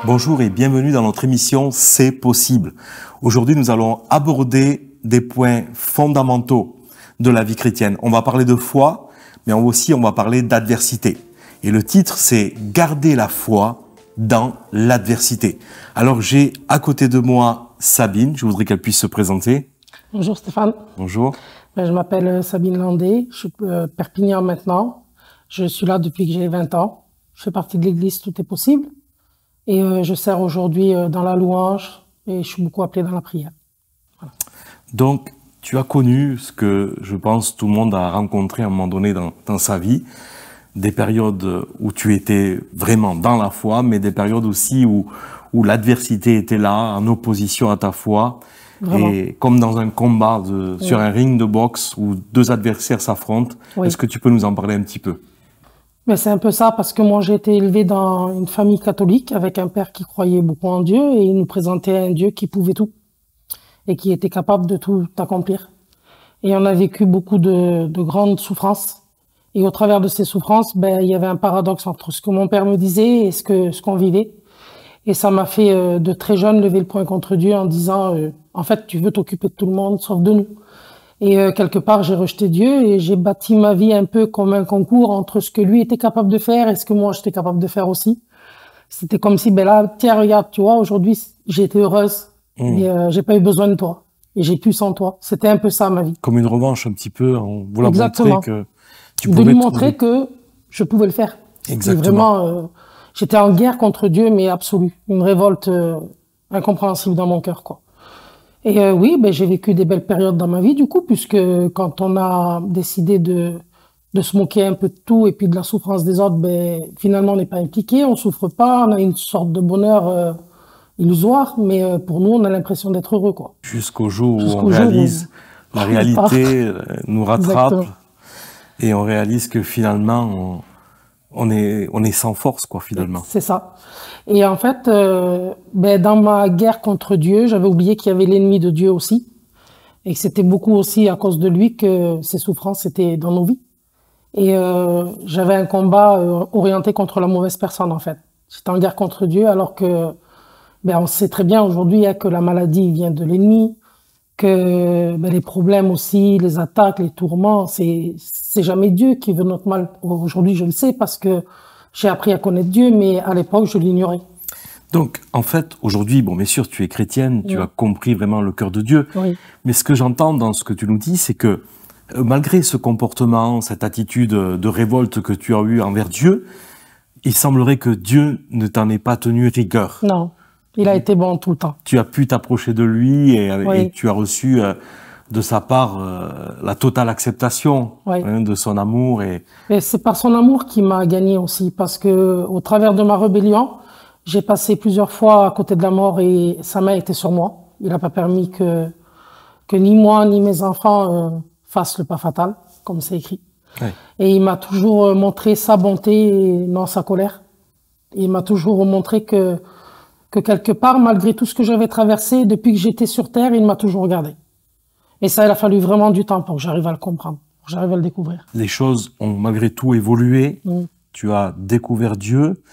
Bonjour et bienvenue dans notre émission C'est possible. Aujourd'hui, nous allons aborder des points fondamentaux de la vie chrétienne. On va parler de foi, mais aussi on va parler d'adversité. Et le titre, c'est Garder la foi dans l'adversité. Alors, j'ai à côté de moi Sabine. Je voudrais qu'elle puisse se présenter. Bonjour Stéphane. Bonjour. Je m'appelle Sabine Landé. Je suis Perpignan maintenant. Je suis là depuis que j'ai 20 ans. Je fais partie de l'église Tout est possible. Et je sers aujourd'hui dans la louange et je suis beaucoup appelé dans la prière. Voilà. Donc, tu as connu ce que je pense tout le monde a rencontré à un moment donné dans sa vie, des périodes où tu étais vraiment dans la foi, mais des périodes aussi où l'adversité était là, en opposition à ta foi. Vraiment. Et comme dans un combat sur un ring de boxe où deux adversaires s'affrontent, est-ce que tu peux nous en parler un petit peu? Mais c'est un peu ça, parce que moi j'ai été élevé dans une famille catholique avec un père qui croyait beaucoup en Dieu et il nous présentait un Dieu qui pouvait tout et qui était capable de tout accomplir. Et on a vécu beaucoup de grandes souffrances. Et au travers de ces souffrances, il y avait un paradoxe entre ce que mon père me disait et ce qu'on vivait. Et ça m'a fait de très jeune lever le poing contre Dieu en disant en fait tu veux t'occuper de tout le monde sauf de nous. Et quelque part, j'ai rejeté Dieu et j'ai bâti ma vie un peu comme un concours entre ce que lui était capable de faire et ce que moi j'étais capable de faire aussi. C'était comme si, là, tiens, regarde, tu vois, aujourd'hui, j'ai été heureuse et j'ai pas eu besoin de toi et j'ai pu sans toi. C'était un peu ça, ma vie. Comme une revanche un petit peu, on voulant Exactement. montrer que tu de pouvais lui montrer que je pouvais le faire. Exactement. Vraiment, j'étais en guerre contre Dieu, mais absolue. Une révolte incompréhensible dans mon cœur, quoi. Et oui, j'ai vécu des belles périodes dans ma vie, du coup, puisque quand on a décidé de se moquer un peu de tout et puis de la souffrance des autres, finalement, on n'est pas impliqué, on souffre pas, on a une sorte de bonheur illusoire, mais pour nous, on a l'impression d'être heureux, quoi. Jusqu'au jour où on réalise la réalité nous rattrape. Exactement. Et on réalise que finalement, on est sans force, quoi, finalement. C'est ça. Et en fait, dans ma guerre contre Dieu, j'avais oublié qu'il y avait l'ennemi de Dieu aussi. Et que c'était beaucoup aussi à cause de lui que ces souffrances étaient dans nos vies. Et j'avais un combat orienté contre la mauvaise personne, en fait. J'étais en guerre contre Dieu, alors que on sait très bien aujourd'hui que la maladie vient de l'ennemi, que les problèmes aussi, les attaques, les tourments, c'est jamais Dieu qui veut notre mal. Aujourd'hui, je le sais parce que j'ai appris à connaître Dieu, mais à l'époque, je l'ignorais. Donc, en fait, aujourd'hui, bien sûr, tu es chrétienne, tu as compris vraiment le cœur de Dieu. Oui. Mais ce que j'entends dans ce que tu nous dis, c'est que malgré ce comportement, cette attitude de révolte que tu as eue envers Dieu, il semblerait que Dieu ne t'en ait pas tenu rigueur. Non, il a été bon tout le temps. Tu as pu t'approcher de lui et tu as reçu de sa part la totale acceptation de son amour. Et c'est par son amour qu'il m'a gagné aussi, parce que au travers de ma rébellion, j'ai passé plusieurs fois à côté de la mort et sa main était sur moi. Il n'a pas permis que ni moi ni mes enfants fassent le pas fatal, comme c'est écrit. Oui. Et il m'a toujours montré sa bonté et non sa colère. Et il m'a toujours montré que quelque part, malgré tout ce que j'avais traversé, depuis que j'étais sur terre, il m'a toujours regardé. Et ça, il a fallu vraiment du temps pour que j'arrive à le comprendre, pour que j'arrive à le découvrir. Les choses ont malgré tout évolué. Tu as découvert Dieu.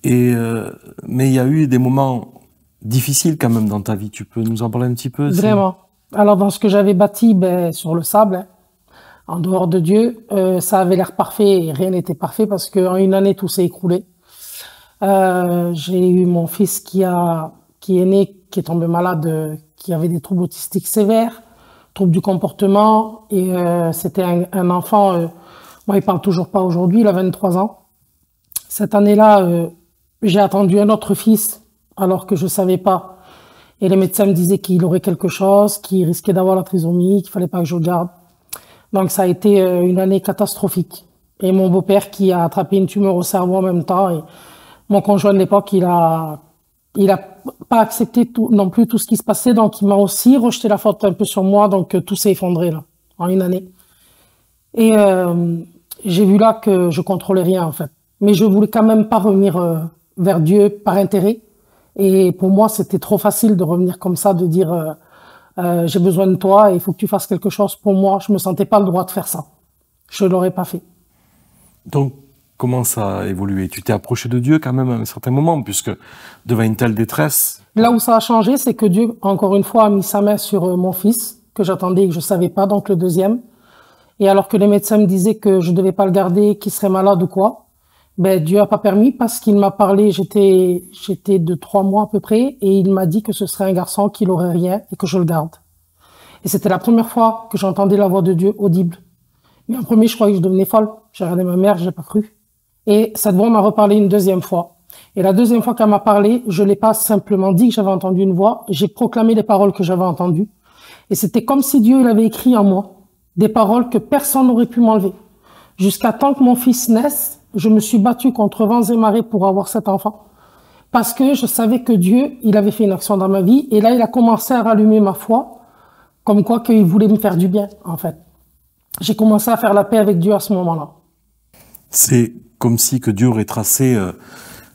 Mais il y a eu des moments difficiles quand même dans ta vie. Tu peux nous en parler un petit peu? Vraiment. Alors, dans ce que j'avais bâti sur le sable, en dehors de Dieu, ça avait l'air parfait et rien n'était parfait parce qu'en une année, tout s'est écroulé. J'ai eu mon fils qui est né, qui est tombé malade, qui avait des troubles autistiques sévères, troubles du comportement, et c'était un enfant, moi il parle toujours pas aujourd'hui, il a 23 ans. Cette année-là, j'ai attendu un autre fils alors que je savais pas, et les médecins me disaient qu'il aurait quelque chose, qu'il risquait d'avoir la trisomie, qu'il fallait pas que je le garde. Donc ça a été une année catastrophique. Et mon beau-père qui a attrapé une tumeur au cerveau en même temps, et mon conjoint de l'époque, il a pas accepté non plus tout ce qui se passait, donc il m'a aussi rejeté la faute un peu sur moi, donc tout s'est effondré là, en une année. Et j'ai vu là que je contrôlais rien en fait. Mais je voulais quand même pas revenir vers Dieu par intérêt. Et pour moi, c'était trop facile de revenir comme ça, de dire j'ai besoin de toi et il faut que tu fasses quelque chose pour moi. Je me sentais pas le droit de faire ça. Je l'aurais pas fait. Donc, comment ça a évolué? Tu t'es approché de Dieu quand même à un certain moment, puisque devant une telle détresse... Là où ça a changé, c'est que Dieu, encore une fois, a mis sa main sur mon fils, que j'attendais et que je savais pas, donc le deuxième. Et alors que les médecins me disaient que je devais pas le garder, qu'il serait malade ou quoi, ben, Dieu a pas permis parce qu'il m'a parlé, j'étais de 3 mois à peu près, et il m'a dit que ce serait un garçon qui n'aurait rien et que je le garde. Et c'était la première fois que j'entendais la voix de Dieu audible. Mais en premier, je croyais que je devenais folle. J'ai regardé ma mère, j'ai pas cru. Et cette voix m'a reparlé une deuxième fois. Et la deuxième fois qu'elle m'a parlé, je l'ai pas simplement dit que j'avais entendu une voix, j'ai proclamé les paroles que j'avais entendues. Et c'était comme si Dieu il avait écrit en moi des paroles que personne n'aurait pu m'enlever. Jusqu'à temps que mon fils naisse, je me suis battue contre vents et marées pour avoir cet enfant. Parce que je savais que Dieu, il avait fait une action dans ma vie. Et là, il a commencé à rallumer ma foi, comme quoi qu'il voulait me faire du bien, en fait. J'ai commencé à faire la paix avec Dieu à ce moment-là. C'est comme si que Dieu aurait tracé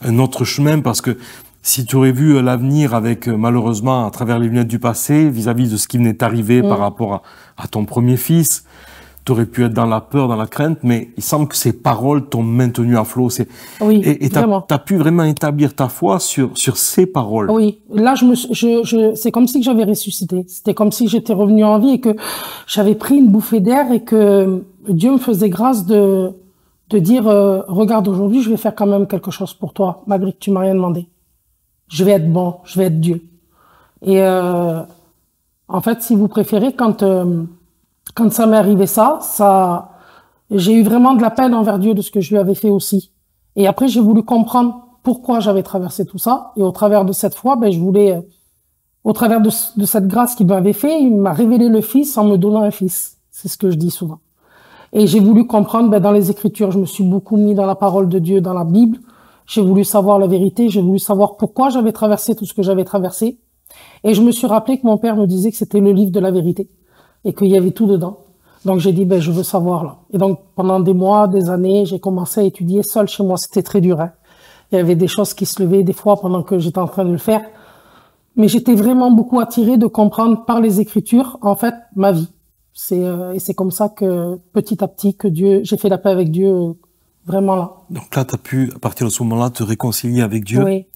un autre chemin, parce que si tu aurais vu l'avenir avec, malheureusement, à travers les lunettes du passé, vis-à-vis de ce qui venait d'arriver par rapport à ton premier fils, tu aurais pu être dans la peur, dans la crainte, mais il semble que ces paroles t'ont maintenu à flot. Oui, et t'as pu vraiment établir ta foi sur ces paroles. Oui, là, c'est comme si que j'avais ressuscité. C'était comme si j'étais revenu en vie et que j'avais pris une bouffée d'air et que Dieu me faisait grâce de dire, regarde, aujourd'hui, je vais faire quand même quelque chose pour toi, malgré que tu m'as rien demandé. Je vais être bon, je vais être Dieu. Et en fait, si vous préférez, quand ça m'est arrivé j'ai eu vraiment de la peine envers Dieu de ce que je lui avais fait aussi. Et après, j'ai voulu comprendre pourquoi j'avais traversé tout ça. Et au travers de cette foi, ben, je voulais, au travers de cette grâce qu'il m'avait fait, il m'a révélé le Fils en me donnant un fils. C'est ce que je dis souvent. Et j'ai voulu comprendre, ben, dans les Écritures, je me suis beaucoup mis dans la parole de Dieu, dans la Bible. J'ai voulu savoir la vérité, j'ai voulu savoir pourquoi j'avais traversé tout ce que j'avais traversé. Et je me suis rappelé que mon père me disait que c'était le livre de la vérité et qu'il y avait tout dedans. Donc j'ai dit, ben je veux savoir là. Et donc pendant des mois, des années, j'ai commencé à étudier seul chez moi. C'était très dur, hein. Il y avait des choses qui se levaient des fois pendant que j'étais en train de le faire. Mais j'étais vraiment beaucoup attirée de comprendre par les Écritures, en fait, ma vie. Et c'est comme ça que petit à petit que j'ai fait la paix avec Dieu, vraiment là. Donc là, tu as pu, à partir de ce moment-là, te réconcilier avec Dieu, oui.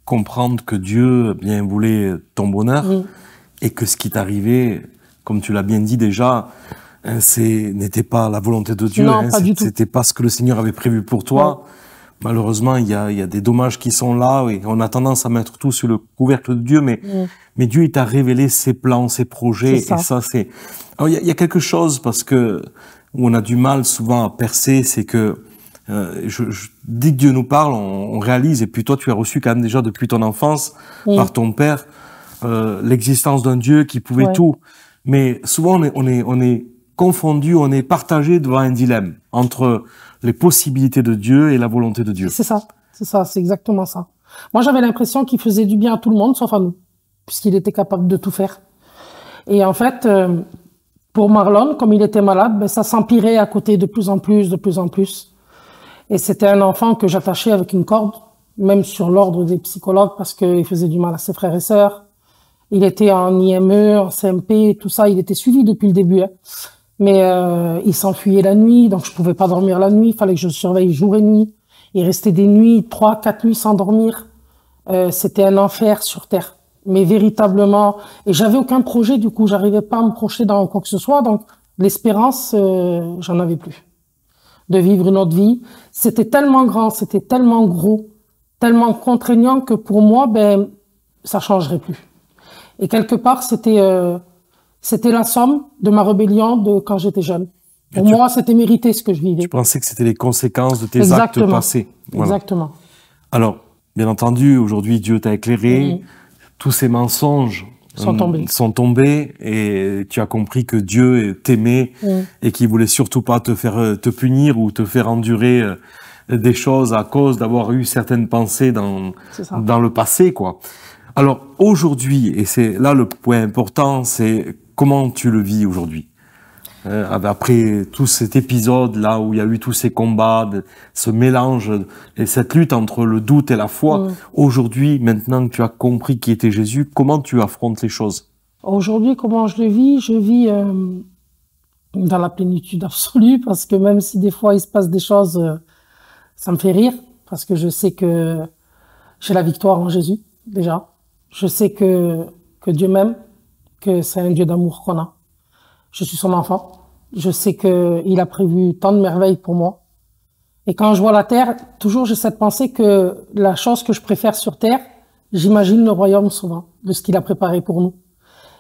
Comprendre que Dieu bien voulait ton bonheur et que ce qui t'arrivait, comme tu l'as bien dit déjà, n'était pas la volonté de Dieu. Non, pas du tout. C'était pas ce que le Seigneur avait prévu pour toi. Ouais. Malheureusement, il y a des dommages qui sont là et on a tendance à mettre tout sur le couvercle de Dieu, mais Dieu, il t'a révélé ses plans, ses projets, et ça, c'est... Alors, il y a quelque chose, parce que, où on a du mal souvent à percer, c'est que, dès que Dieu nous parle, on réalise, et puis toi, tu as reçu quand même déjà depuis ton enfance, par ton père, l'existence d'un Dieu qui pouvait tout. Mais souvent, on est confondu, on est partagé devant un dilemme entre les possibilités de Dieu et la volonté de Dieu. C'est ça, c'est exactement ça. Moi, j'avais l'impression qu'il faisait du bien à tout le monde, sauf à nous, puisqu'il était capable de tout faire. Et en fait, pour Marlon, comme il était malade, ben, ça s'empirait à côté de plus en plus, de plus en plus. Et c'était un enfant que j'attachais avec une corde, même sur l'ordre des psychologues, parce qu'il faisait du mal à ses frères et sœurs. Il était en IME, en CMP, tout ça, il était suivi depuis le début, hein. Mais il s'enfuyait la nuit, donc je pouvais pas dormir la nuit. Il fallait que je le surveille jour et nuit. Il restait des nuits, 3, 4 nuits sans dormir. C'était un enfer sur terre, mais véritablement. Et j'avais aucun projet, du coup, j'arrivais pas à me projeter dans quoi que ce soit. Donc l'espérance, j'en avais plus. De vivre une autre vie, c'était tellement grand, c'était tellement gros, tellement contraignant que pour moi, ben, ça changerait plus. Et quelque part, c'était la somme de ma rébellion de quand j'étais jeune. Pour moi, c'était mérité ce que je vivais. Tu pensais que c'était les conséquces de tes actes passés. Voilà. Exactement. Alors, bien entendu, aujourd'hui, Dieu t'a éclairé. Tous ces mensonges sont tombés et tu as compris que Dieu t'aimait et qu'il voulait surtout pas te punir ou te faire endurer des choses à cause d'avoir eu certaines pensées dans le passé, quoi. Alors, aujourd'hui, et c'est là le point important, c'est comment tu le vis aujourd'hui, après tout cet épisode-là où il y a eu tous ces combats, ce mélange et cette lutte entre le doute et la foi. Aujourd'hui, maintenant que tu as compris qui était Jésus, comment tu affrontes les choses? Aujourd'hui, comment je le vis? Je vis dans la plénitude absolue, parce que même si des fois il se passe des choses Ça me fait rire parce que je sais que j'ai la victoire en Jésus, déjà. Je sais que Dieu m'aime, que c'est un Dieu d'amour qu'on a. Je suis son enfant. Je sais qu'il a prévu tant de merveilles pour moi. Et quand je vois la terre, toujours j'ai cette pensée que la chose que je préfère sur terre, j'imagine le royaume souvent, de ce qu'il a préparé pour nous.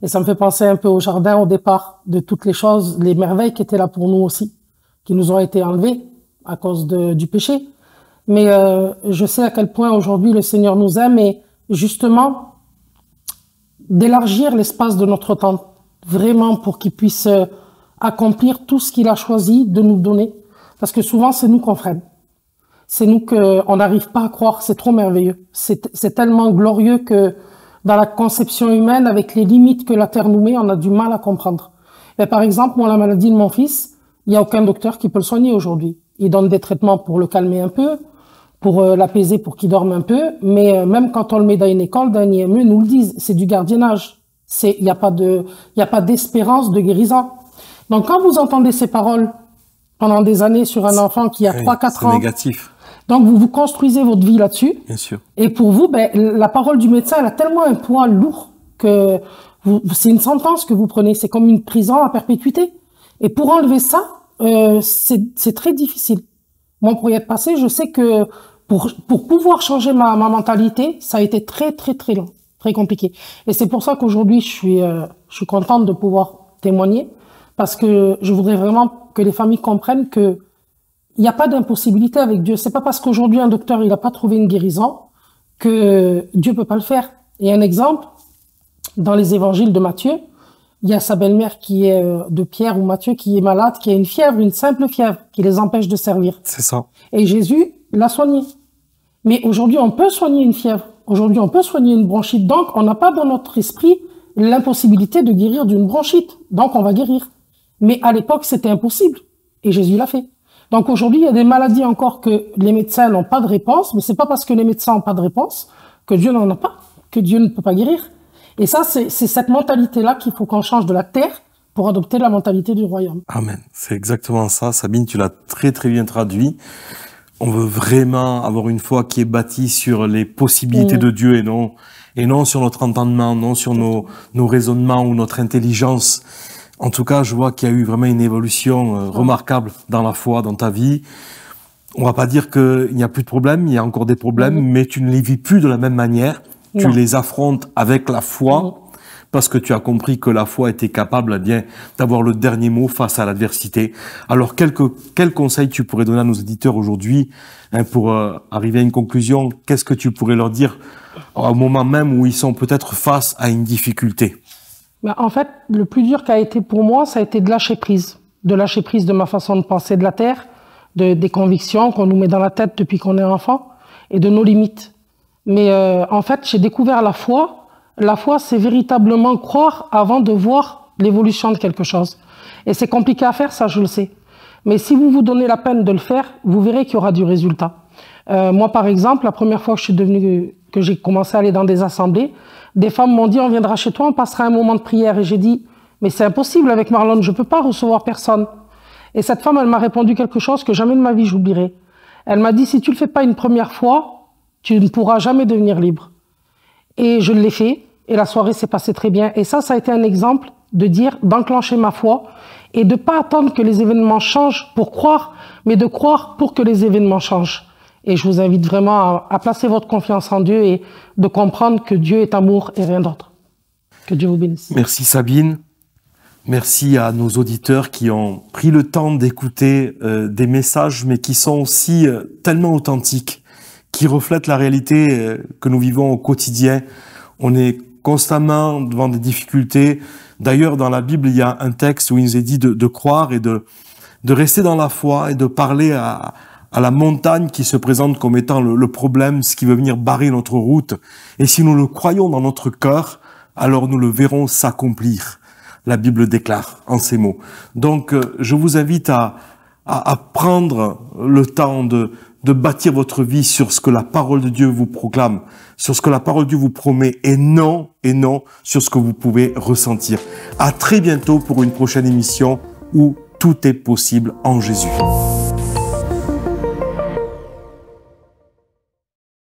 Et ça me fait penser un peu au jardin au départ, de toutes les choses, les merveilles qui étaient là pour nous aussi, qui nous ont été enlevées à cause du péché. Mais je sais à quel point aujourd'hui le Seigneur nous aime et justement d'élargir l'espace de notre temps, vraiment pour qu'il puisse accomplir tout ce qu'il a choisi de nous donner. Parce que souvent, c'est nous qu'on freine. C'est nous qu'on n'arrive pas à croire. C'est trop merveilleux. C'est tellement glorieux que dans la conception humaine, avec les limites que la Terre nous met, on a du mal à comprendre. Et par exemple, moi, la maladie de mon fils, il n'y a aucun docteur qui peut le soigner aujourd'hui. Il donne des traitements pour le calmer un peu, pour l'apaiser, pour qu'il dorme un peu. Mais même quand on le met dans une école, dans une IME, nous le disent, c'est du gardiennage. Il n'y a pas d'espérance de guérison. Donc, quand vous entendez ces paroles pendant des années sur un enfant qui a 3-4 ans. C'est négatif. Donc, vous construisez votre vie là-dessus. Bien sûr. Et pour vous, la parole du médecin, elle a tellement un poids lourd que c'est une sentence que vous prenez. C'est comme une prison à perpétuité. Et pour enlever ça, c'est très difficile. Moi, pour y être passé, je sais que pour pouvoir changer ma mentalité, ça a été très, très, très long, très compliqué. Et c'est pour ça qu'aujourd'hui, je suis contente de pouvoir témoigner. Parce que je voudrais vraiment que les familles comprennent que il n'y a pas d'impossibilité avec Dieu. C'est pas parce qu'aujourd'hui un docteur il n'a pas trouvé une guérison que Dieu peut pas le faire. Et un exemple, dans les évangiles de Matthieu, il y a sa belle-mère qui est de Pierre ou Matthieu qui est malade, qui a une fièvre, une simple fièvre, qui les empêche de servir. C'est ça. Et Jésus l'a soignée. Mais aujourd'hui, on peut soigner une fièvre. Aujourd'hui, on peut soigner une bronchite. Donc, on n'a pas dans notre esprit l'impossibilité de guérir d'une bronchite. Donc, on va guérir. Mais à l'époque, c'était impossible. Et Jésus l'a fait. Donc aujourd'hui, il y a des maladies encore que les médecins n'ont pas de réponse, mais c'est pas parce que les médecins n'ont pas de réponse que Dieu n'en a pas, que Dieu ne peut pas guérir. Et ça, c'est cette mentalité-là qu'il faut qu'on change de la terre pour adopter la mentalité du royaume. Amen. C'est exactement ça. Sabine, tu l'as très très bien traduit. On veut vraiment avoir une foi qui est bâtie sur les possibilités de Dieu et non sur notre entendement, non sur nos raisonnements ou notre intelligence. En tout cas, je vois qu'il y a eu vraiment une évolution remarquable dans la foi, dans ta vie. On va pas dire qu'il n'y a plus de problèmes, il y a encore des problèmes, mais tu ne les vis plus de la même manière. Non. Tu les affrontes avec la foi, parce que tu as compris que la foi était capable d'avoir le dernier mot face à l'adversité. Alors, quel conseil tu pourrais donner à nos éditeurs aujourd'hui pour arriver à une conclusion? Qu'est-ce que tu pourrais leur dire au moment même où ils sont peut-être face à une difficulté? En fait, le plus dur qu'a été pour moi, ça a été de lâcher prise de ma façon de penser de la terre, des convictions qu'on nous met dans la tête depuis qu'on est enfant, et de nos limites. Mais en fait, j'ai découvert la foi. La foi, c'est véritablement croire avant de voir l'évolution de quelque chose. Et c'est compliqué à faire, ça, je le sais. Mais si vous vous donnez la peine de le faire, vous verrez qu'il y aura du résultat. Moi, par exemple, la première fois que j'ai commencé à aller dans des assemblées, des femmes m'ont dit, on viendra chez toi, on passera un moment de prière. Et j'ai dit, mais c'est impossible avec Marlon, je peux pas recevoir personne. Et cette femme, elle m'a répondu quelque chose que jamais de ma vie j'oublierai. Elle m'a dit, si tu le fais pas une première fois, tu ne pourras jamais devenir libre. Et je l'ai fait, et la soirée s'est passée très bien. Et ça a été un exemple de dire, d'enclencher ma foi, et de pas attendre que les événements changent pour croire, mais de croire pour que les événements changent. Et je vous invite vraiment à placer votre confiance en Dieu et de comprendre que Dieu est amour et rien d'autre. Que Dieu vous bénisse. Merci Sabine. Merci à nos auditeurs qui ont pris le temps d'écouter des messages, mais qui sont aussi tellement authentiques, qui reflètent la réalité que nous vivons au quotidien. On est constamment devant des difficultés. D'ailleurs, dans la Bible, il y a un texte où il nous est dit de croire et de rester dans la foi et de parler à la montagne qui se présente comme étant le problème, ce qui veut venir barrer notre route. Et si nous le croyons dans notre cœur, alors nous le verrons s'accomplir. La Bible déclare en ces mots. Donc, je vous invite à prendre le temps de bâtir votre vie sur ce que la parole de Dieu vous proclame, sur ce que la parole de Dieu vous promet, et non sur ce que vous pouvez ressentir. À très bientôt pour une prochaine émission où tout est possible en Jésus.